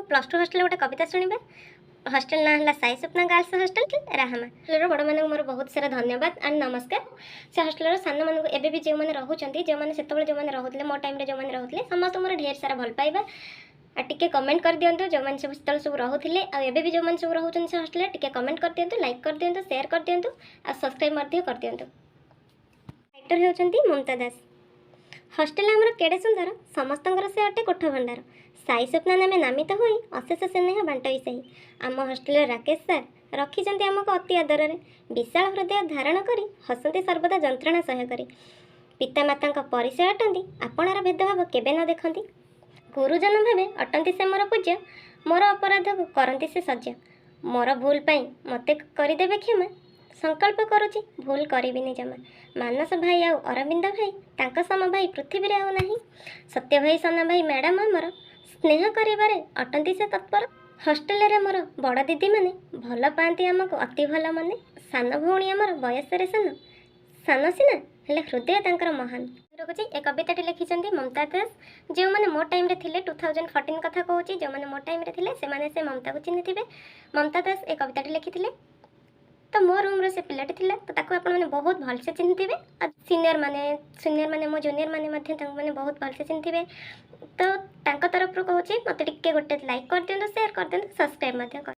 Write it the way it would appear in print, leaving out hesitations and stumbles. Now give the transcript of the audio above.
Plus two hostel गोटे कविता शुणा। Hostel ना है साई स्वप्ना गर्ल्स हस्टेल राहमा। हस्टेल बड़ मान मोर बहुत सारा धन्यवाद एंड नमस्कार। से हस्टेल सान मान एवं जो मैंने रोचे जो मैंने से जो मैंने रोते मो टाइम जो मैंने रोते समस्त मोर ढेर सारा भल पाइबा टिके कमेंट कर दिंतु जो मैंने सब सब रोते आबे जो मैंने सब रोचे से हस्टेल टिके कमेंट कर दिंतु लाइक कर दिंतु शेयर कर दिंतु आ सब्सक्राइब कर दिंतु। राइटर होती ममता दास। हस्टेल आमर केड़े सुंदर समस्त से अटे कोठ भंडार साई स्वप्ना नामे नामित हो अशेष स्नेह बांटई सही। आम हस्टेल राकेश सार रखिंट आमको अति आदर में विशाल हृदय धारण कर हसती सर्वदा जंत्रणा सह कर पितामाता परिचय अटंती आपणार भेदभाव केबे न देखती गुरुजन भावे अटंती से मोर पूज्य मोर अपराध को करती से सज्य मोर भूल पाई मते करदेवे क्षमा संकल्प करुच्ची भूल करिबिनी जमा। मानस भाई आउ अरविंद भाई तांका सम भाई पृथ्वी आउ नाही सत्य भाई सना भाई मैडम आमर स्नेह करिबारे अटंती से तत्पर। हस्टेल रे मोर बड़ दीदी माने भल पाती आमको अति भल मने सान भौणी आमर बयस रे सान सान सीना हेले हृदय तांकर महान। रखुची ए कविताटी लिखिंट ममता दास जो मैंने मो टाइम रे थिले 2014 कथा कहूँ जो मैंने मो टाइम रे थिले से ममता को चिन्ह थे। ममता दास ए कविताटी लिखिथिले तो मो रूम से पिलाटी थिला तो ताको आपण माने बहुत भल से चिन्ह थे। सीनियर माने मो जूनियर माने बहुत भल से चिन्ह थे। तो तांको तरफ कहूँ मत टिके गोटे लाइक कर दिंतु शेयर कर दिंतु सब्सक्राइब कर।